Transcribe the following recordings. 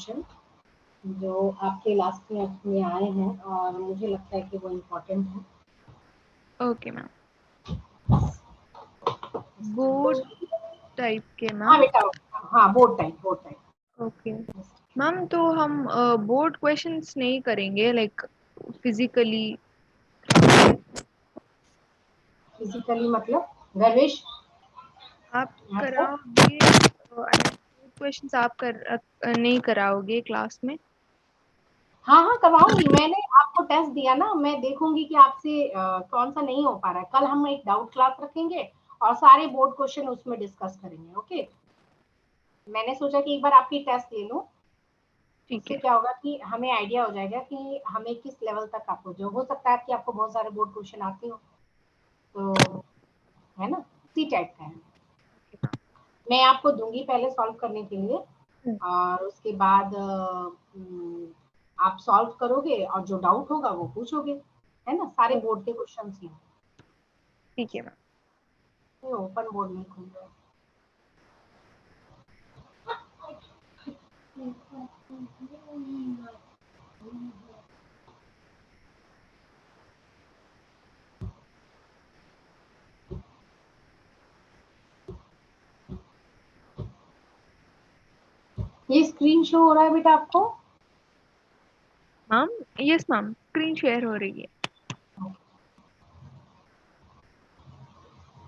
Question जो आपके last में आए हैं और मुझे लगता है कि वो इम्पोर्टेंट है। Okay ma'am. बोर्ड टाइप के हाँ मैम। बेटा, हाँ बोर्ड टाइप। ओके मैम, तो हम बोर्ड क्वेश्चंस नहीं करेंगे, लाइक फिजिकली मतलब गर्वेश आप कराओगे? क्वेश्चंस आप नहीं कराओगे क्लास में? हाँ करवाऊंगी। मैंने आपको टेस्ट दिया ना, मैं देखूंगी कि आपसे कौन सा नहीं हो पा रहा है। कल हम एक डाउट क्लास रखेंगे और सारे बोर्ड क्वेश्चन उसमें डिस्कस करेंगे। ओके, मैंने सोचा कि एक बार आपकी टेस्ट ले लूं, ठीक उससे है। क्या होगा कि हमें आइडिया हो जाएगा कि हमें किस लेवल तक आपको, जो हो सकता है कि आपको बहुत सारे बोर्ड क्वेश्चन आते हो, तो है ना, इसी टाइप का है। मैं आपको दूंगी पहले सॉल्व करने के लिए, और उसके बाद आप सॉल्व करोगे और जो डाउट होगा वो पूछोगे, है ना। सारे बोर्ड के क्वेश्चन ही ठीक है मैम। ओपन बोर्ड नहीं खुल रहा। ये स्क्रीन शो हो रहा है बेटा आपको? Ma'am yes ma'am, screen share हो रही है।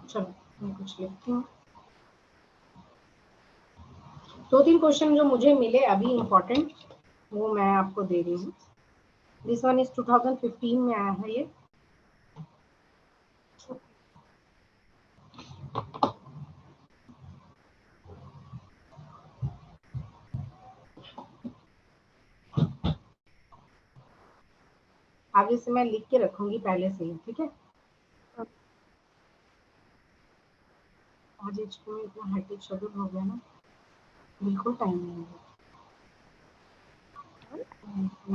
चलो मैं कुछ लिखती हूँ। 2-3 क्वेश्चन जो मुझे मिले अभी इम्पोर्टेंट, वो मैं आपको दे रही हूँ। दिस वन इज 2015 में आया है ये। आगे से मैं लिख के रखूंगी पहले से ही, ठीक है। आज स्कूल में इतना हेक्टिक शेड्यूल हो गया ना, बिल्कुल टाइम नहीं है।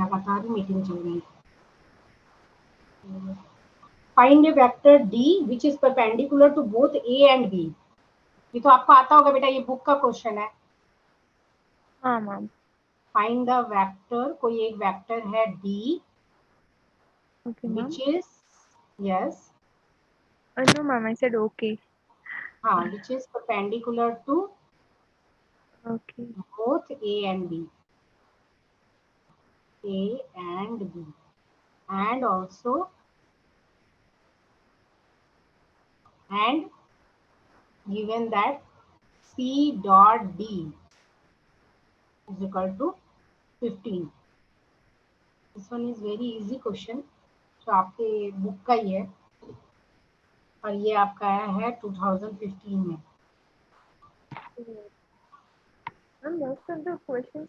लगातार मीटिंग चल रही है। Find a vector D which is perpendicular to both A and B. ये तो आपको आता होगा बेटा, ये बुक का क्वेश्चन है। हाँ मैम। फाइंड द वेक्टर, कोई एक वेक्टर है D okay ma'am. Which is, yes, no ma'am, I said okay. हाँ, which is perpendicular to okay. both A and B, A and B, and also and given that C dot D is equal to 15. This one is very easy question, तो आपके book का ही है और ये आपका आया है 2015 में। Ma'am most of the questions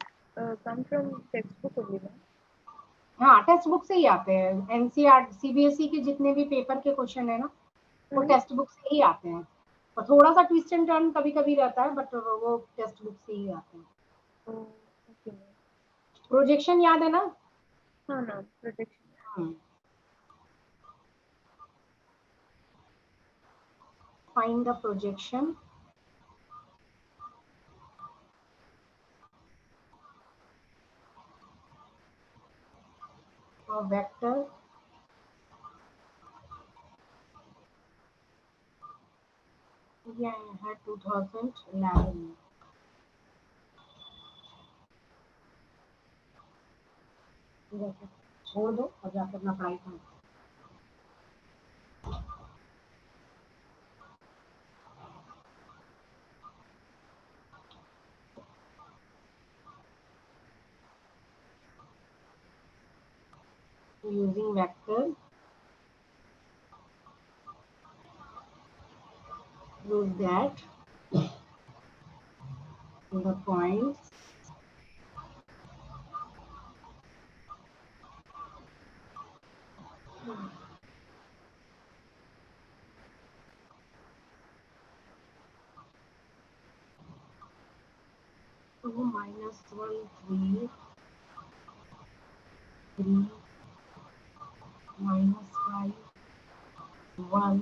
come from text book only ma'am. हाँ, टेक्स्ट बुक से ही आते हैं। एनसीईआर सीबीएसई के जितने भी पेपर के क्वेश्चन है ना, वो टेक्स्ट बुक से ही आते हैं। और थोड़ा सा ट्विस्ट एंड टर्न कभी कभी रहता है, बट वो टेक्स्ट बुक से ही आते हैं। Okay ma'am. प्रोजेक्शन याद है ना? हाँ ma'am, protection. Find the projection of vector ये है 2011 में। छोड़ दो और जाकर अपना पढ़ाई करो। Using vector prove that the points -1 3 3 -5 1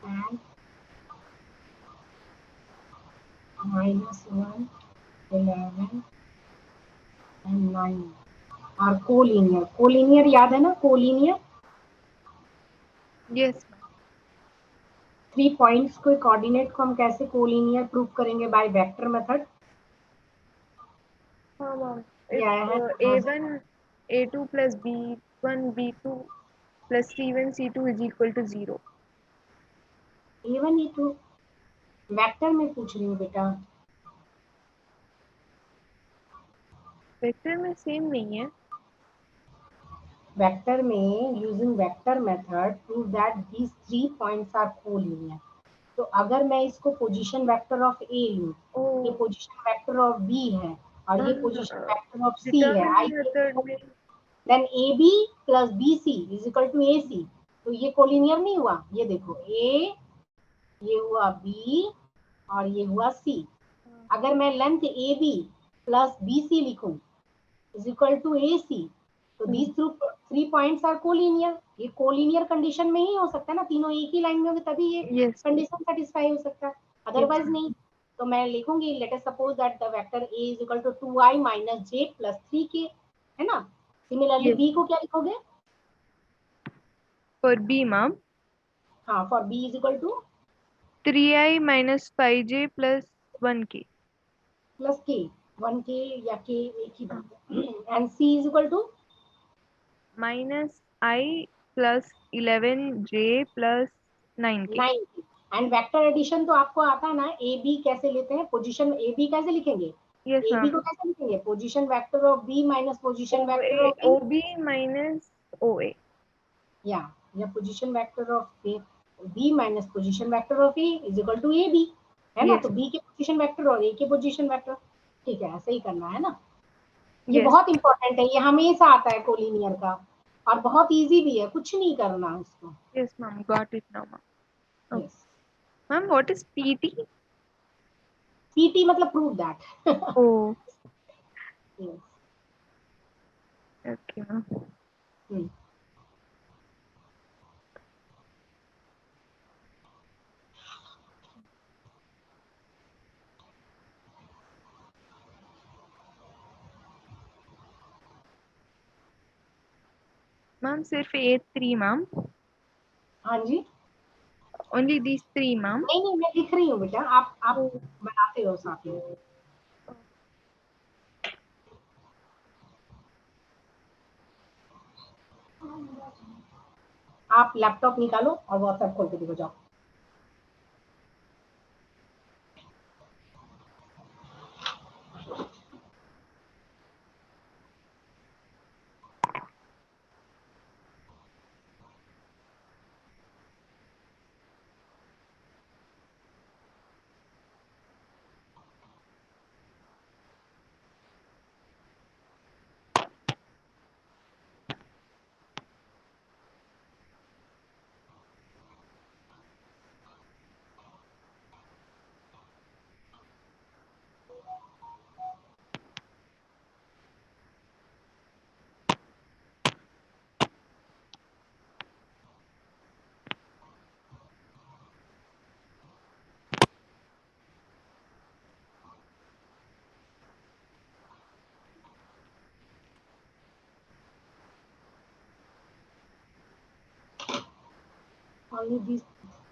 and -1 11 and 9 are collinear. Collinear याद है ना, कोलिनियर? यस 3 पॉइंट्स को कोऑर्डिनेट को हम कैसे कोलिनियर प्रूव करेंगे? By vector method. हाँ मैम, ये आया है if a1 a2 plus b1 b2 plus c1 c2 is equal to 0। A1 A2 vector में पूछ रही हूँ बेटा। वेक्टर में सेम नहीं है। वेक्टर में using vector method prove that these 3 points are collinear. तो अगर मैं इसको पोजीशन वेक्टर ऑफ ए लूं, ये पोजीशन वेक्टर ऑफ बी है और ये पोजीशन वेक्टर ऑफ सी है, आई डिटरमिनेंट मेथड में then A B plus B C is equal to A C. तो ये कोलिनियर नहीं हुआ? ये देखो, ए, ये हुआ बी और ये हुआ सी। अगर मैं length A B plus B C लिखूं is equal to A C, तो दीज 3 पॉइंट्स आर कोलिनियर। ये कोलिनियर कंडीशन में ही हो सकता है ना, तीनों एक ही लाइन में होंगे तभी ये कंडीशन सेटिस्फाई हो सकता है, अदरवाइज नहीं। तो मैं लिखूंगी let us suppose that the vector A is equal to 2i minus J plus 3k, है ना? सिमिलरली बी को क्या लिखोगे? फॉर बी मैम हाँ, for B is equal to 3i minus 5j plus 1k plus K, 1k या K एक ही बात है। And C is equal to minus i plus 11j plus 9k। 9 and vector addition तो आपको आता है ना, ए बी कैसे लेते हैं? पोजीशन ए बी कैसे लिखेंगे? यस ए बी मैम, को कैसे लिखेंगे? Position vector of B minus position vector of B, ob minus oa। या position vector of B minus position vector of A is equal to A B, है ना? Yes तो B के position vector और ए के पोजीशन वेक्टर, ठीक है, ऐसे ही करना है ना। ये यस बहुत इंपॉर्टेंट है, ये हमेशा आता है कोलिनियर का, और बहुत इजी भी है, कुछ नहीं करना इसको। Yes ma'am, got it now ma'am. Yes, ma'am what is pt? PT मतलब prove that. Oh yes. Okay ma'am. Ma'am सिर्फ ये 3 मैम? हाँ जी, ओनली दीज 3 मैम? नहीं नहीं, मैं लिख रही हूँ बेटा, आप बनाते हो साथ में। आप लैपटॉप निकालो और व्हाट्सएप खोल के देखो, जाओ। Only these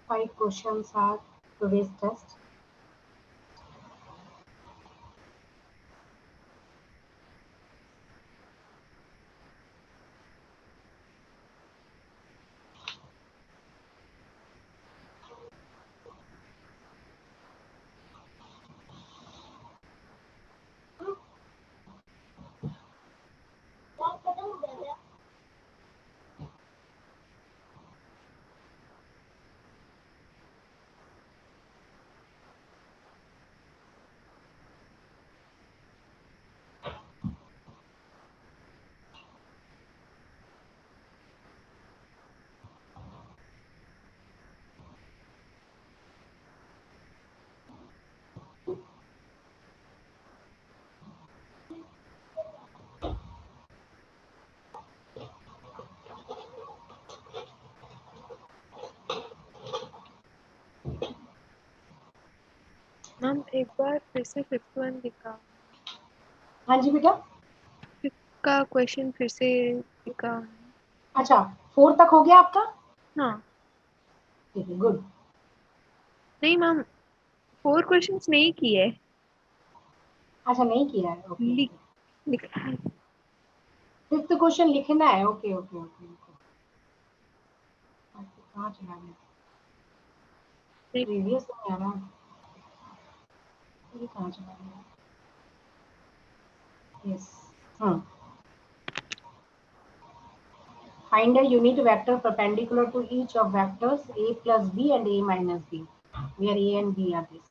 5 questions are today's test. Ma'am एक बार फिर से 5th वन दिखा। हाँ जी बेटा। का क्वेश्चन फिर से का। अच्छा 4 तक हो गया आपका? हाँ ठीक है, गुड। नहीं मैम, 4 क्वेश्चंस नहीं किए। अच्छा नहीं किया है, ओके लिख ओके। लिखा है। 5th क्वेश्चन लिखना है, ओके ओके ओके ओके। कहाँ चला गया? प्रीवियस नहीं आ रहा, ये कहाँ चला गया? यस। हाँ, find a unit vector perpendicular to each of vectors a plus b and a minus b, where a and b are this.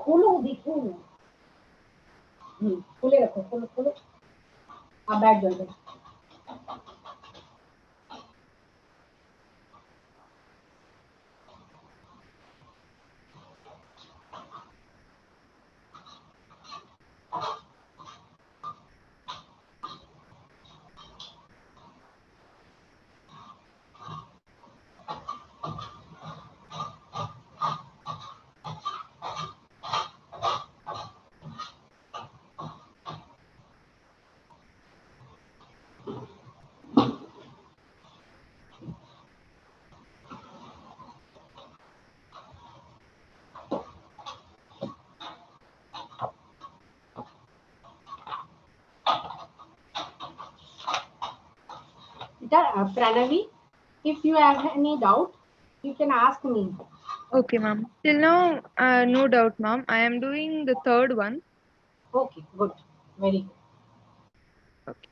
खोलो देखो। खुले रखो, खोलो खोलो। आप बैठ जाओ इधर। Pranavi, if you have any doubt, you can ask me. Okay, ma'am. Till now, no doubt, ma'am. I am doing the third one. Okay, good. Very good. Okay.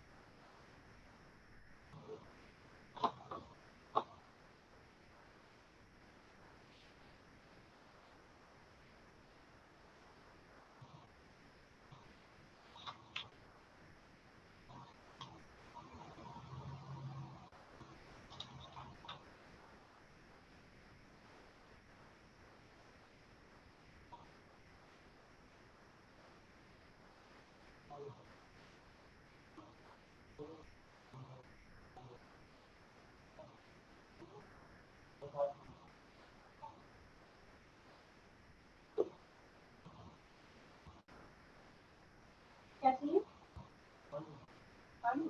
क्या चाहिए? पानी?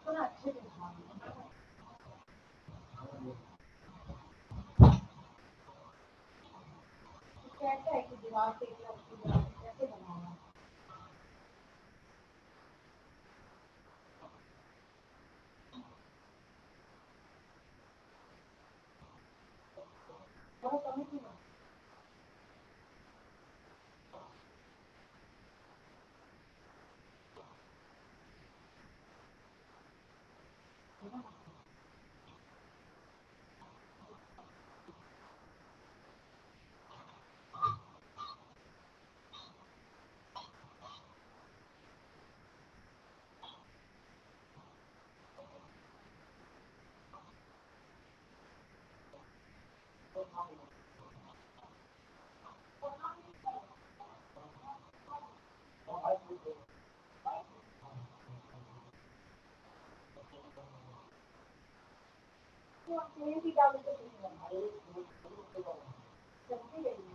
थोड़ा अच्छे से दिखाओ। कैसा है कि दीवार पे कैसे बना हुआ है? थोड़ा समझ नहीं आता। तो तेल भी डाल के सब्जी ले ली।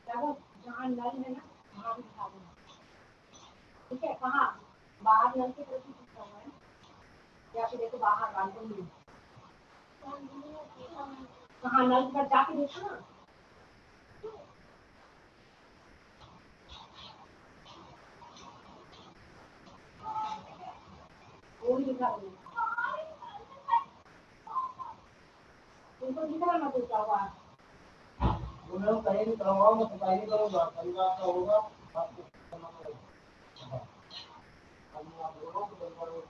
देखो जहाँ नल है ना वहाँ भी दिखा दूँगा। ठीक है? कहाँ? बाहर नल की तरफ ही दिखा हुआ है या फिर देखो बाहर बालकनी में। कहाँ नल पर जाके देखो ना। भी दिखा रही तुमको दिख रहा ना क्या हुआ उन्होंने कहीं नहीं करवाओ मैं बताई नहीं करूँगा परिवार का होगा आपको करना पड़ेगा आप लोगों को परिवार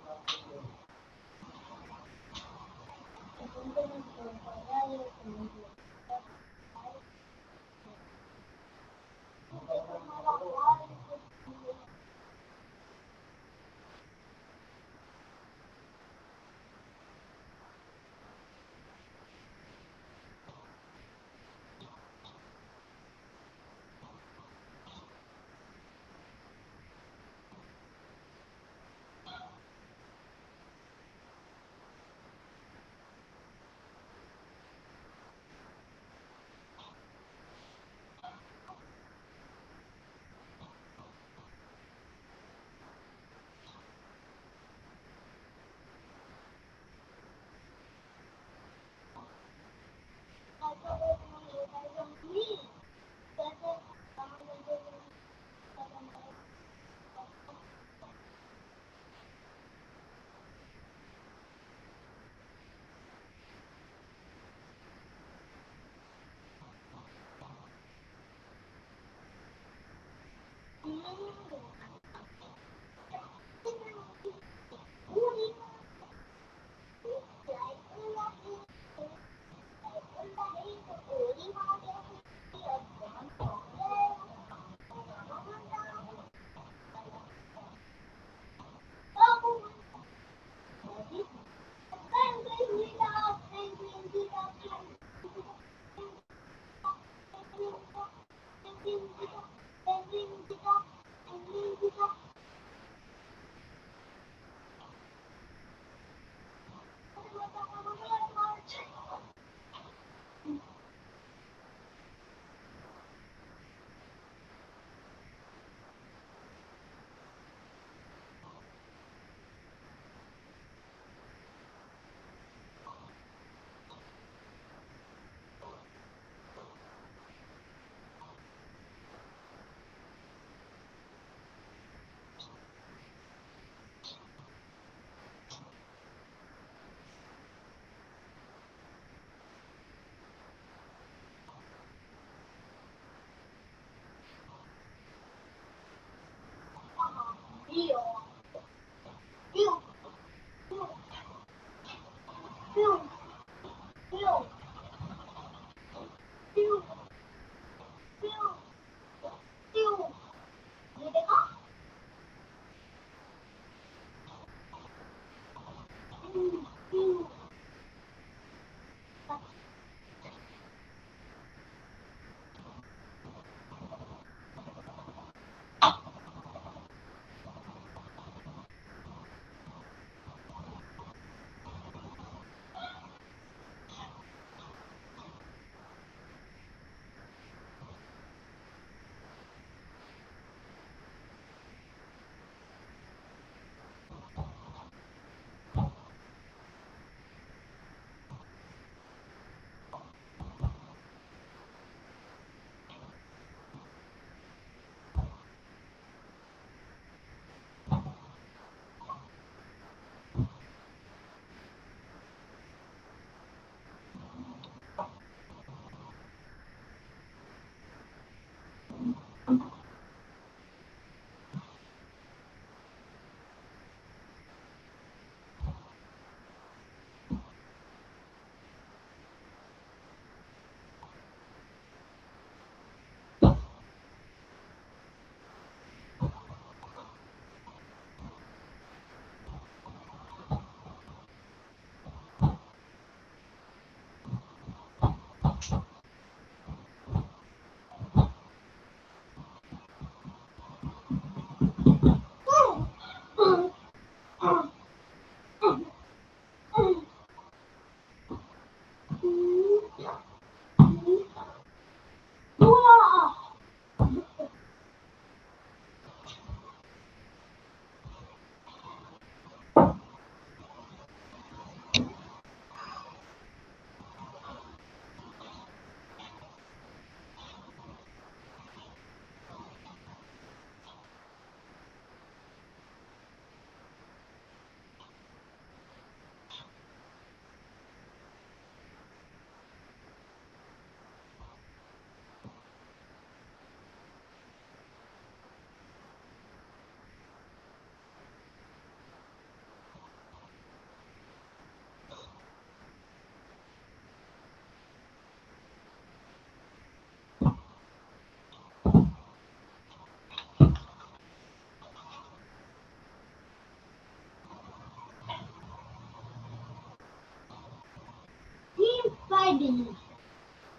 Daddy.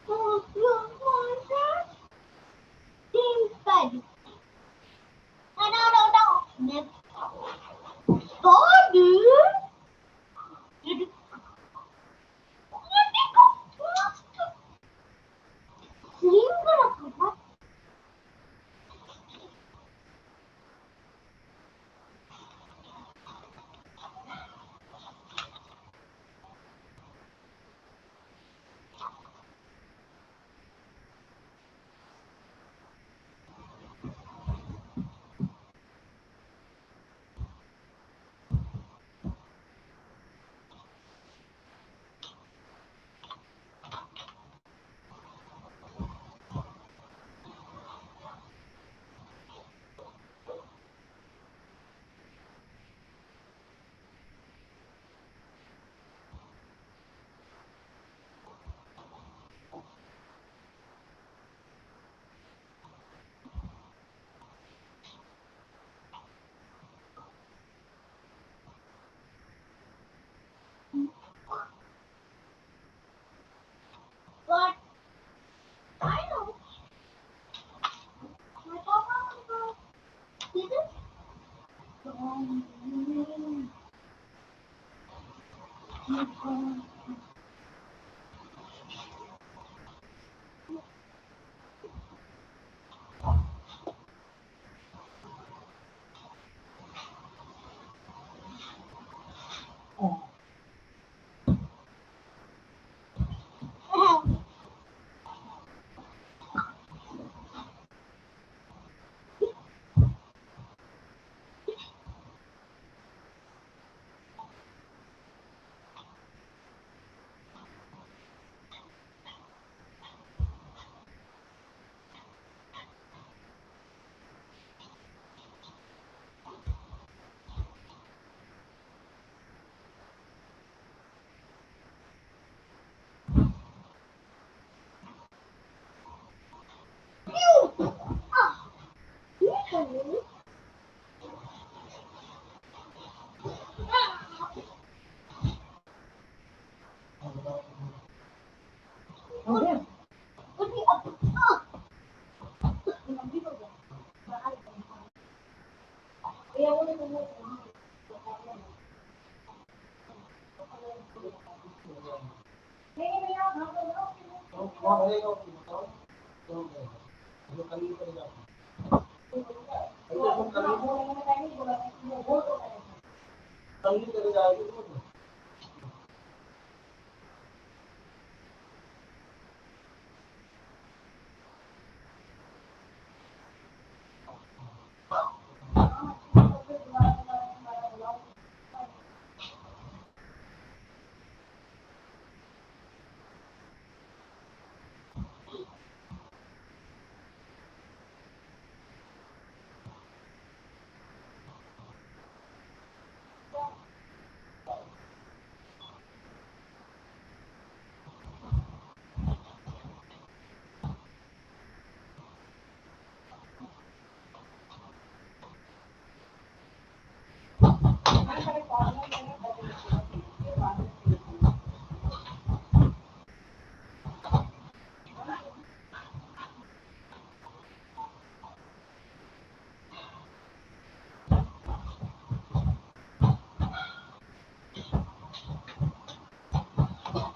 Oh, you want that? Daddy. No. Daddy. But I know. My papa did it.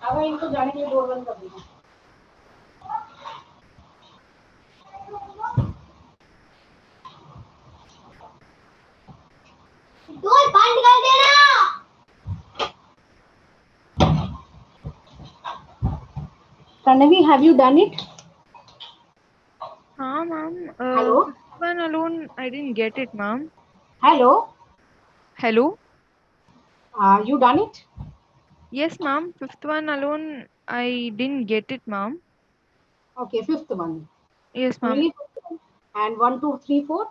अब इनको जाने के लिए डोर बंद कर दीजिए। डोर बंद कर देना। Pranavi, have you done it? Ma'am. Hello. Fifth one alone, I didn't get it, ma'am. Hello. Hello. You done it? Yes, ma'am. Fifth one alone, I didn't get it, ma'am. Okay, fifth one. Yes, ma'am. Only fifth one. And 1, 2, 3, 4.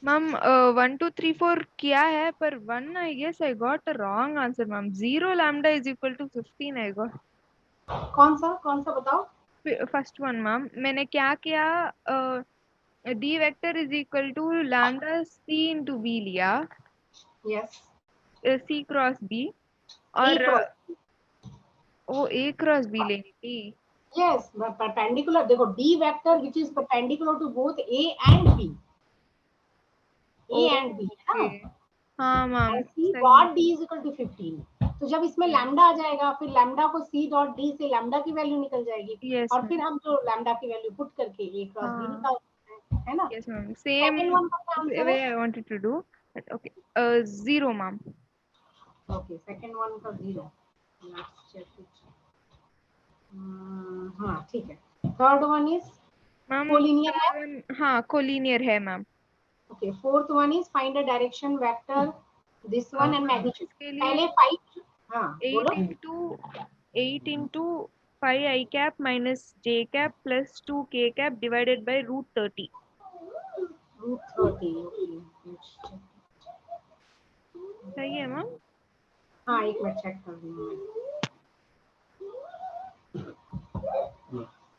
Ma'am, 1, 2, 3, 4 किया है पर 1 I guess I got a wrong answer, ma'am. 0 lambda is equal to 15 I got. कौन सा बताओ? First one, ma'am. मैंने क्या किया? D vector is equal to lambda C into B लिया. Yes. C cross B. C और cross. वो A cross B लेंगे थी। यस, परपेंडिकुलर, देखो D vector which is perpendicular to both A and B, A and B है okay, ना, हाँ ma'am and C सही है। Dot D is equal to 15। तो जब इसमें लैम्डा आ जाएगा, फिर लैम्डा को सी डॉट डी से लैम्डा की वैल्यू निकल जाएगी, यस और फिर मैम, हम जो लैम्डा की वैल्यू पुट करके ए क्रॉस बी हाँ निकाल सकते हैं, है ना। Yes ma'am, second same one का क्या आंसर वे है? I wanted to do, but okay, 0 ma'am. Okay, second one का 0। Let's check it. हाँ ठीक है। Third one is ma'am collinear है। थर्ड वन हाँ कोलिनियर है ma'am. Okay, fourth one is find the direction vector, this one and ma'am magnitude. इसके लिए पहले फाइव, हाँ 8 बोलो। Into 5 I cap minus J cap plus 2 K cap divided by √30। Root 30। Okay, सही है ma'am. हाँ एक मिनट चेक कर रही हूँ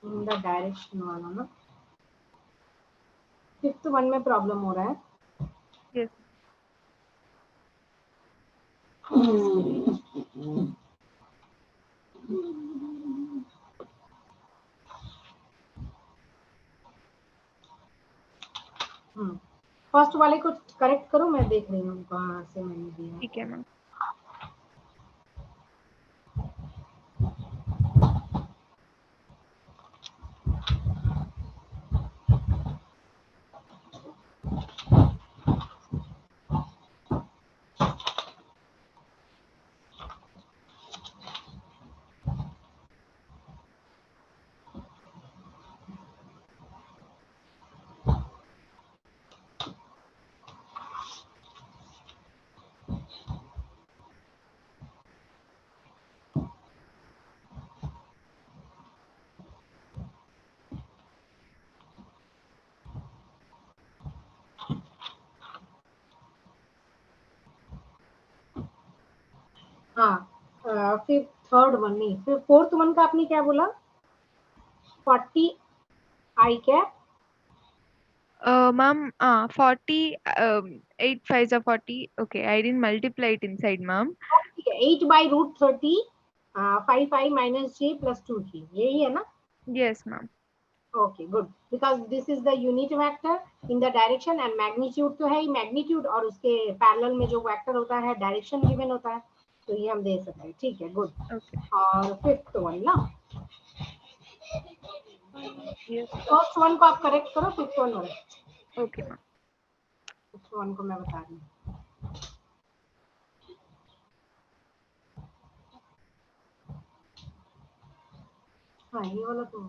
इन द डायरेक्शन वाला ना। फिफ्थ वन में प्रॉब्लम हो रहा है। यस फर्स्ट वाले को करेक्ट करो, मैं देख रही हूँ कहाँ से मैंने दिया। ठीक है मैम। हाँ फिर थर्ड वन नहीं, फिर फोर्थ वन का आपने क्या बोला? 40 आई cap. Ma'am, 40, 8 5s are 40. Okay, I didn't multiply it inside, ma'am. ठीक है, 8/√30, 5 माइनस जे प्लस 2 यही है ना? Yes, ma'am. Okay good, because this is the unit vector in the direction, and magnitude तो है ही, मैग्नीट्यूड और उसके पैरेलल में जो वेक्टर होता है डायरेक्शन गिवन होता है, तो ये हम दे सकते हैं। ठीक है गुड। Okay. और फिफ्थ वन ना, Yes. फर्स्ट वन को आप करेक्ट करो, फिफ्थ वन वाला। Okay, ma'am. फिफ्थ वन को मैं बता रही हूँ। हाँ ये वाला तो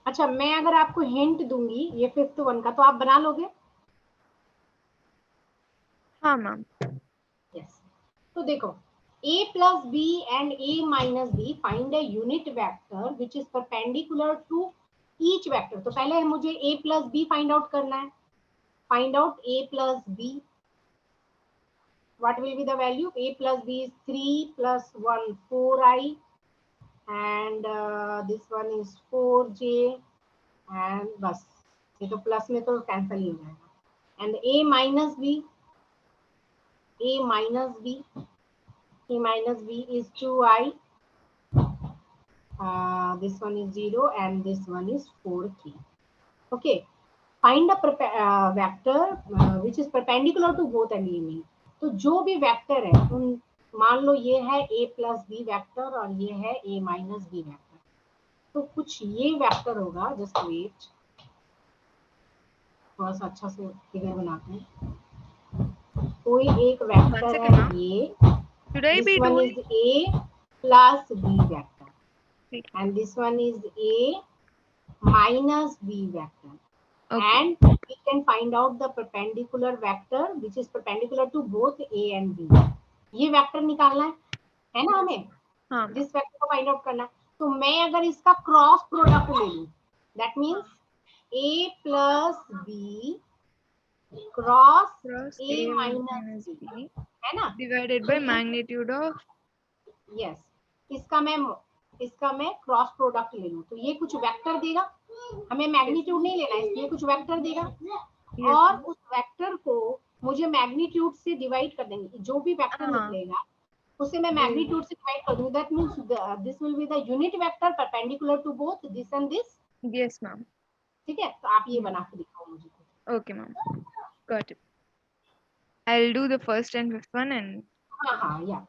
अच्छा, मैं अगर आपको हिंट दूंगी ये फिफ्थ वन का, तो आप बना लोगे? हाँ मैम। यस। तो देखो, a plus b and a minus b find a unit vector which is perpendicular to each vector। तो पहले मुझे a plus b find out करना है। find out a plus b, what will be the value? A plus b is 3 plus 1 4i, and this one is 4j, and बस ये तो plus में तो कैंसिल ही हो जाएगा। and a minus b, a minus b, a minus b is 2i, this one is 0 and this one is 4 3। okay, find a vector which is perpendicular to both element। तो जो भी vector है उन, मान लो ये है a plus b वेक्टर और ये है a minus b वेक्टर, तो कुछ ये वेक्टर होगा। जस्ट वेट, थोड़ा सा अच्छा से फिगर बनाते हैं। कोई एक वेक्टर है ये, Should I this be one doing? is a plus b vector ठीक है। and this one is a minus b vector, Okay. and we can find out the perpendicular vector which is perpendicular to both a and b। ये vector निकालना है ना हमें, हाँ ma'am. जिस vector को फाइंड आउट करना है। तो मैं अगर इसका क्रॉस प्रोडक्ट ले लूं, that means a plus b cross A A minus minus B, B है ना? divided by magnitude of yes, इसका मैं क्रॉस प्रोडक्ट ले लूं तो ये कुछ वेक्टर देगा, हमें मैग्नीट्यूड नहीं लेना है, इसलिए कुछ वेक्टर देगा। yes और ma'am. उस वेक्टर को मुझे मैग्नीट्यूड से डिवाइड कर देंगे, जो भी वेक्टर हाँ निकलेगा उसे मैं जी मैग्नीट्यूड से डिवाइड कर दूंगी। That means this will be the unit vector perpendicular to both this and this. yes ma'am. ठीक है, तो आप ये Yeah. बना के दिखाओ मुझे। Okay ma'am, got it. I'll do the first and fifth one and हाँ हाँ, या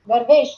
गर्वेश,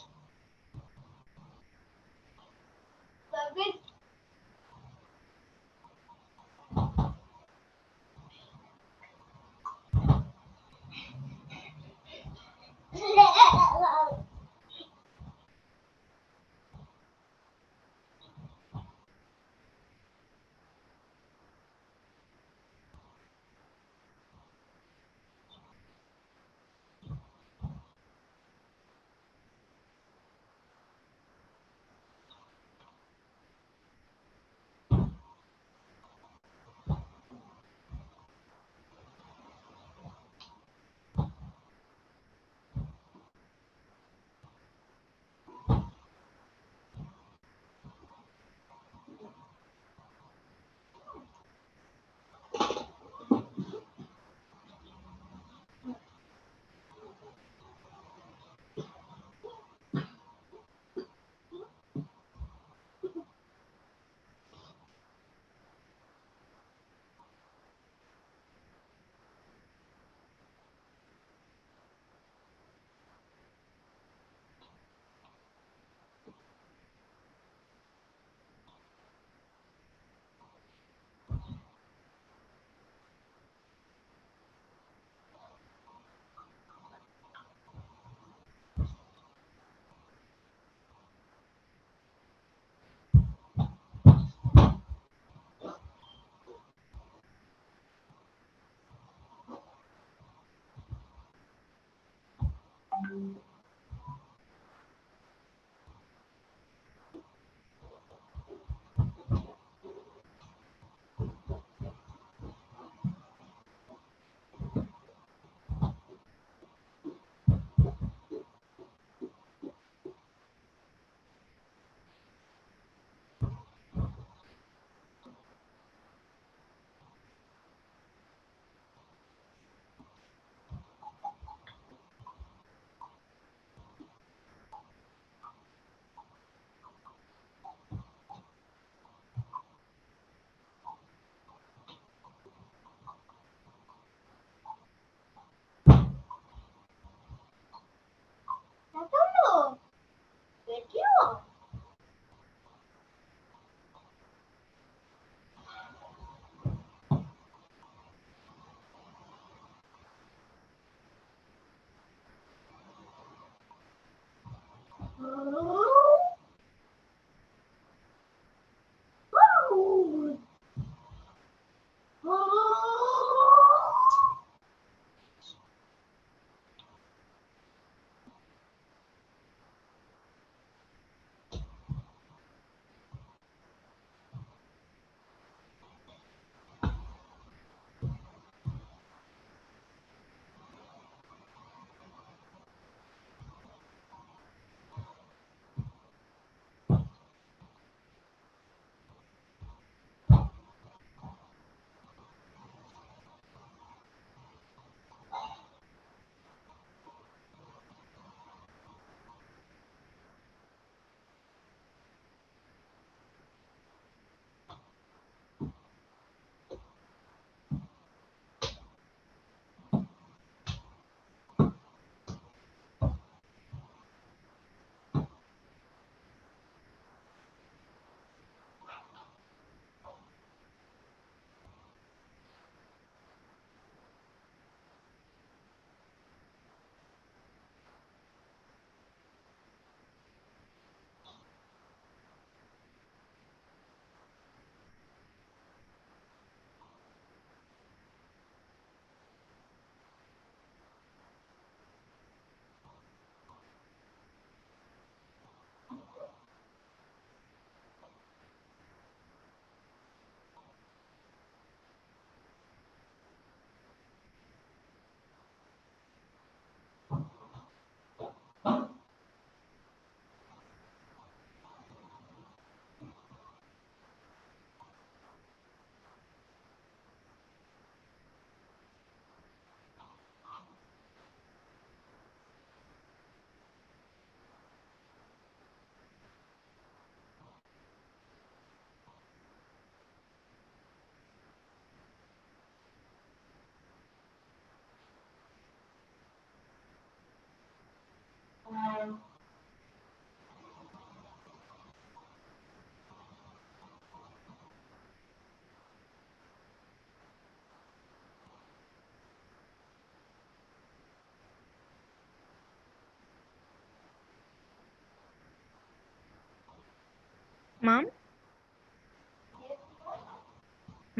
ma'am,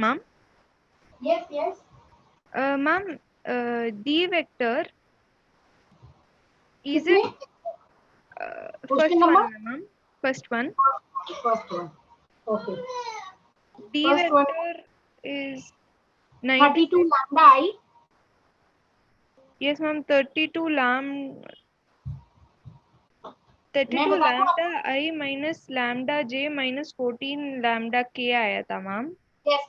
ma'am, yes. ma'am, D vector, is it किसमें? Question first number one, ma'am? First one. First one. Okay. D first one vector is 32 96. lambda I. Yes, ma'am. 32 मैं 32 बता दूं lambda आपको. I minus lambda J minus 14 lambda K आया था, ma'am. yes.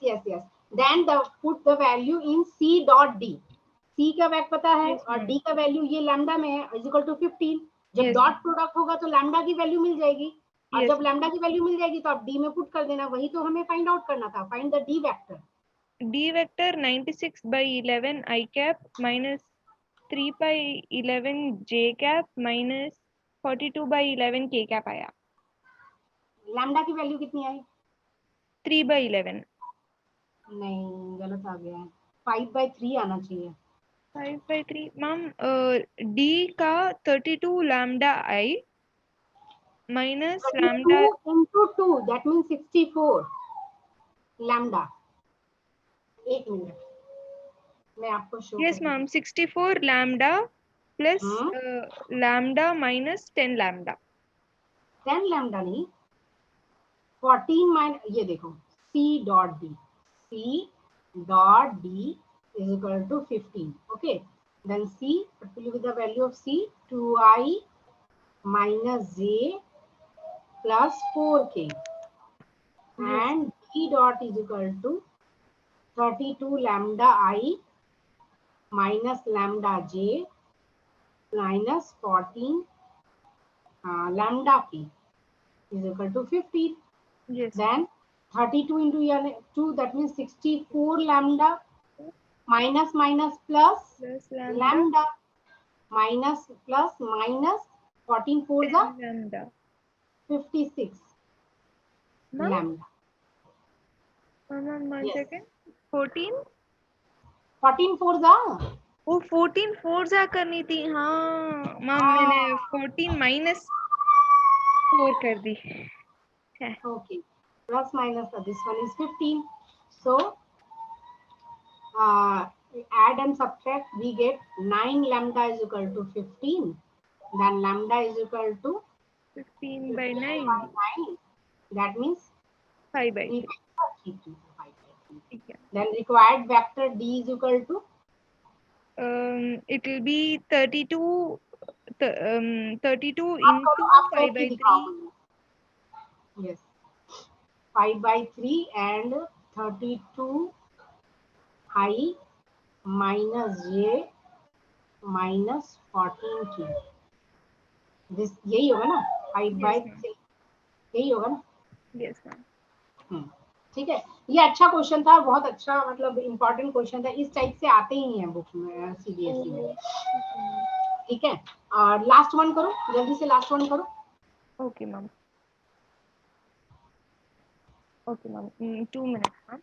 then put the value in C dot D. C का value पता है Yes, और ma'am. D का वैल्यू ये लैम्डा में है इज इक्वल टू 15. जब Yes, डॉट ma'am. प्रोडक्ट होगा तो लैम्डा की वैल्यू मिल जाएगी. और Yes, जब लैम्डा की वैल्यू मिल जाएगी तो आप D में पुट कर देना. वही तो हमें फाइंड आउट करना था. Find the D vector. D vector 96 by 11 I cap minus 3 by 11 J cap minus 42 by 11 K cap आया. लैम्डा की वैल्यू कितनी आई? 3 by 11. नहीं, गलत आ गया है. 5/3 आना चाहिए. 5 by 3. Ma'am, D का 32 lambda I minus 32 lambda. into 2 that means 64 lambda. एक मिनट मैं आपको शो Yes, कर ma'am. दूँ. 64 lambda plus हम्म. lambda minus 10 lambda. 10 लैम्डा नहीं, 14 माइनस ये देखो. C dot D. C dot D is equal to 15. Okay. Then C, what will be the value of C? 2I minus J plus 4K. Yes. And D dot is equal to 32 lambda I minus lambda J minus 14 lambda K is equal to 15. Yes. Then 32 into 2 that means 64 lambda minus minus plus Plus lambda. lambda minus plus minus 14 4s 10 are lambda. 56 Ma'am, lambda. ma'am, 1 Yes. second. 14. 14 4s are. वो 14 4 जा करनी थी. हाँ ma'am, मैंने 14 minus 4 कर दी है. Okay. Plus minus this one is 15. So add and subtract, we get 9 lambda is equal to 15. Then lambda is equal to 15 by 15 9. by 9. That means 5 by 3 3. by 3. 5 by 3. ठीक है. Then required vector D is equal to It will be 32 32 आप into करो, आप 5 करके by दिखाओ 3. मुझे. Yes. 5 by 3 and 32 I minus J minus 14K. This यही होगा ना? 5 by Yes, ma'am. 3 यही होगा ना? Yes, ma'am. ठीक है. ये अच्छा क्वेश्चन था, बहुत अच्छा, मतलब इम्पोर्टेंट क्वेश्चन था. इस टाइप से आते ही हैं बुक में सीबीएसई में. ठीक है. और लास्ट वन करो, जल्दी से लास्ट वन करो. Okay, ma'am. Okay, ma'am. 2 minutes, ma'am.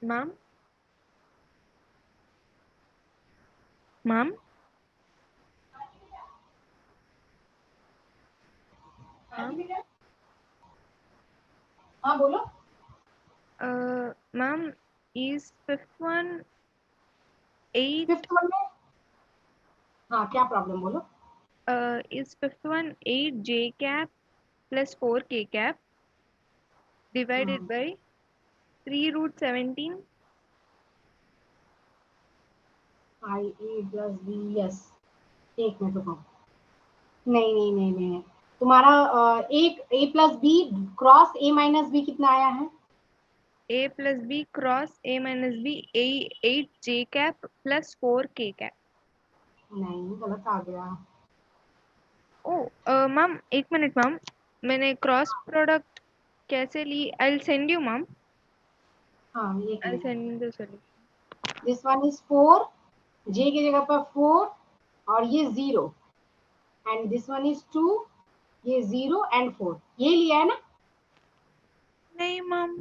Ma'am ma'am हाँ बोलो। Ma'am is fifth one 8 fifth one में हाँ क्या प्रॉब्लम बोलो। is fifth one 8 j cap plus 4 k cap divided by 3 root 17? I A plus B yes. एक minute रुको। नहीं नहीं नहीं नहीं तुम्हारा एक A plus B cross A minus B कितना आया है? A plus b cross a minus b 8 j cap plus 4 k cap. नहीं गलत आ गया। ओ मैम एक मिनट मैम, मैंने क्रॉस प्रोडक्ट कैसे ली? I will send you ma'am, हाँ एक I will minute. Send the solution. This one is 4, J की जगह पर 4 और ये 0 एंड दिस वन इज 2, ये 0 एंड 4 ये लिया है ना? नहीं मैम,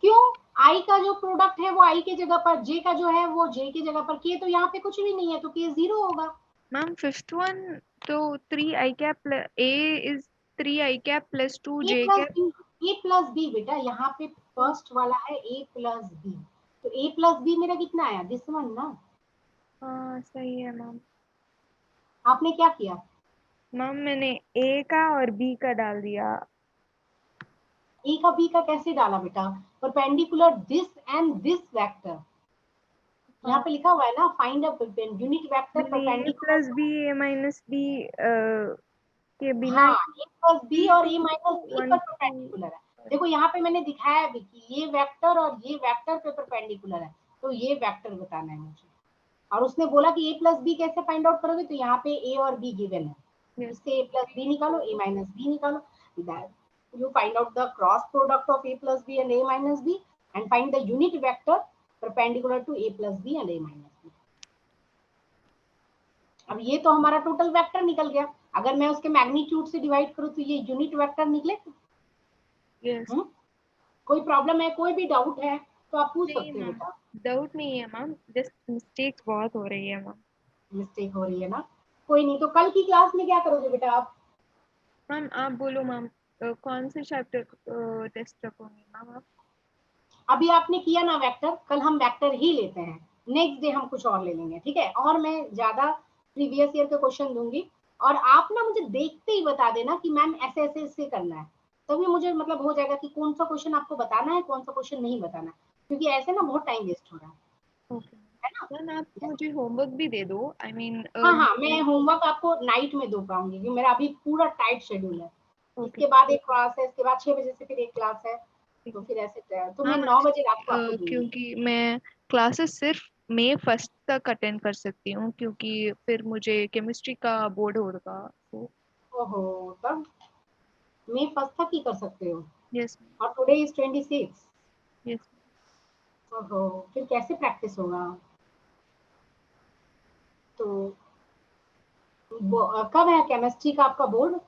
क्यों? आई का जो प्रोडक्ट है वो आई की जगह पर, जे का जो है वो जे की जगह पर, के तो यहाँ पे कुछ भी नहीं है तो के 0 होगा। मैम फिफ्थ वन तो 3 i cap a is 3 i cap plus 2 A j plus cap. B, A plus B बेटा यहाँ पे फर्स्ट वाला है ए प्लस बी, तो ए प्लस बी मेरा कितना आया? दिस वन ना। हाँ सही है मैम। आपने क्या किया? मैम मैंने a का और b का डाल दिया। ए का बी का कैसे डाला बेटा? Perpendicular this and this vector, यहाँ पे लिखा हुआ है ना फाइंड अ यूनिट वेक्टर मैंने a perpendicular. plus b a minus b के बिना हाँ ए प्लस बी थ्री और two a minus b one पर टू। परपेंडिकुलर है। देखो यहाँ पे मैंने दिखाया भी कि ये वेक्टर और ये वेक्टर पे परपेंडिकुलर है, तो ये वेक्टर बताना है मुझे। और उसने बोला कि ए प्लस बी कैसे फाइंड आउट करोगे, तो यहाँ पे ए और बी गिवन है, इससे ए प्लस बी निकालो, ए माइनस बी निकालो। You find out the cross product of a plus b and a minus b and find the unit vector perpendicular to a plus b and a minus b. अब ये तो हमारा total vector निकल गया। अगर मैं उसके मैग्नीट्यूड से डिवाइड करूं तो ये यूनिट वेक्टर निकले। यस। कोई प्रॉब्लम है, कोई भी डाउट है तो आप पूछ नहीं सकते हो मैम, बेटा। डाउट नहीं है मैम, जस्ट मिस्टेक्स बहुत हो रही है मैम। मिस्टेक हो रही है ना, कोई नहीं। तो कल की क्लास में क्या करोगे बेटा आप? मैम आप बोलो मैम, कौन से चैप्टर टेस्ट रखोगे मैम आप? अभी आपने किया ना वेक्टर, कल हम वेक्टर ही लेते हैं, नेक्स्ट डे हम कुछ और ले लेंगे, ठीक है? और मैं ज्यादा प्रीवियस ईयर के क्वेश्चन दूंगी और आप ना मुझे देखते ही बता देना कि मैम ऐसे ऐसे इससे करना है, तभी मुझे मतलब हो जाएगा कि कौन सा क्वेश्चन आपको बताना है, कौन सा क्वेश्चन नहीं बताना है, क्योंकि ऐसे ना बहुत टाइम वेस्ट हो रहा ओके है ना। मैम, आप मुझे होमवर्क भी दे दो, आई मीन हाँ हाँ मैं होमवर्क आपको नाइट में दो पाऊंगी, क्योंकि मेरा अभी पूरा टाइट शेड्यूल है। ओके इसके बाद एक क्लास है, इसके बाद 6 बजे से फिर एक क्लास है, ठीक तो है फिर ऐसे तो मैं मैम। 9 बजे रात को आपको दूंगी। क्योंकि मैं क्लासेस सिर्फ मई फर्स्ट तक अटेंड कर सकती हूँ, क्योंकि फिर मुझे केमिस्ट्री का बोर्ड होगा तो। ओहो, तब मई फर्स्ट तक ही कर सकते हो यस और टुडे इज 26। यस। ओहो, फिर कैसे प्रैक्टिस होगा? तो कब है केमिस्ट्री का आपका बोर्ड?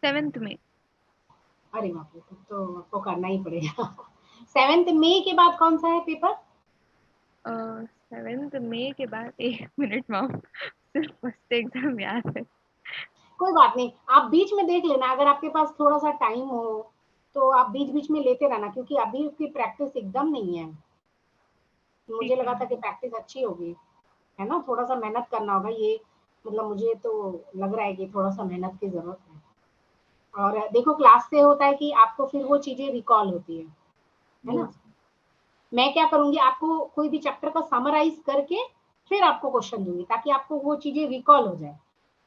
7th में। अरे बाप रे, तो आपको करना ही पड़ेगा। 7 मई के बाद कौन सा है पेपर? 7th मई के बाद, एक मिनट मैम, सिर्फ फर्स्ट एग्जाम याद है। कोई बात नहीं, आप बीच में देख लेना, अगर आपके पास थोड़ा सा टाइम हो तो आप बीच बीच में लेते रहना, क्योंकि अभी उसकी प्रैक्टिस एकदम नहीं है। मुझे ठीक है लगा था कि मैम। प्रैक्टिस अच्छी होगी, है ना? थोड़ा सा मेहनत करना होगा ये, मतलब मुझे तो लग रहा है कि थोड़ा सा मेहनत की जरूरत है। और देखो क्लास से होता है कि आपको फिर वो चीजें रिकॉल होती है ना? यस। मैं क्या करूंगी, आपको कोई भी चैप्टर का समराइज करके फिर आपको क्वेश्चन दूंगी, ताकि आपको वो चीजें रिकॉल हो जाए,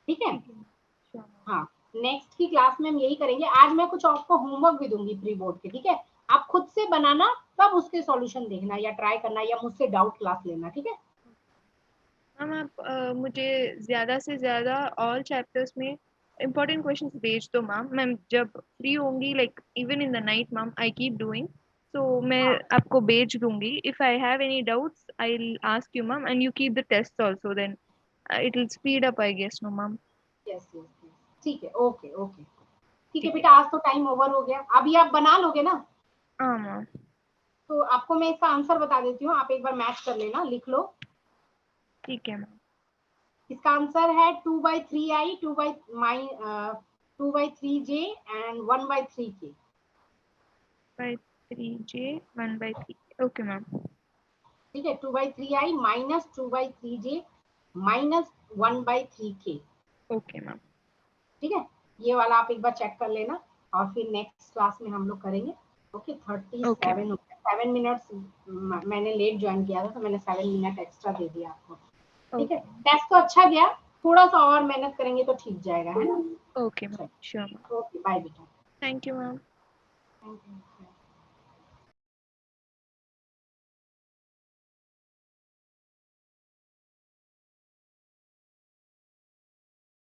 ठीक है? ठीक है श्योर मैम। हाँ, नेक्स्ट की क्लास में हम यही करेंगे। आज मैं कुछ आपको होमवर्क भी दूंगी प्री बोर्ड के, ठीक है? आप खुद से बनाना, तब उसके सॉल्यूशन देखना या ट्राई करना या मुझसे डाउट क्लास लेना, ठीक है? मैम आप मुझे ज़्यादा से ज़्यादा ऑल चैप्टर्स में इम्पोर्टेंट क्वेश्चंस भेज दो मैम। मैं जब फ्री होंगी, like even in the night ma'am, I keep doing, तो मैं हाँ आपको भेज दूंगी। If I have any doubts I will ask you ma'am, and you keep the test also, then it will speed up I guess. No ma'am. Yes yes, ठीक है, okay okay. ठीक है ठीक है। बेटा, आज तो टाइम ओवर हो गया, अभी आप बना लोगे ना? हाँ मैम। तो आपको मैं इसका आंसर बता देती हूँ, आप एक बार मैच कर लेना, लिख लो। ठीक है मैम। इसका आंसर है 2/3i, 2/3j and 1/3k। 3j 1/3। Okay ma'am. ठीक है, 2/3i minus 2/3j minus 1/3k। Okay ma'am. ठीक है, ये वाला आप एक बार चेक कर लेना और फिर नेक्स्ट क्लास में हम लोग करेंगे। ओके, 37 हो गया, 7 मिनट्स मैंने लेट ज्वाइन किया था तो मैंने 7 मिनट एक्स्ट्रा दे दिया आपको। ठीक है, टेस्ट तो अच्छा गया, थोड़ा सा और मेहनत करेंगे तो ठीक जाएगा, है ना? Okay ma'am, sure ma'am. Okay, bye बेटा। Thank you ma'am.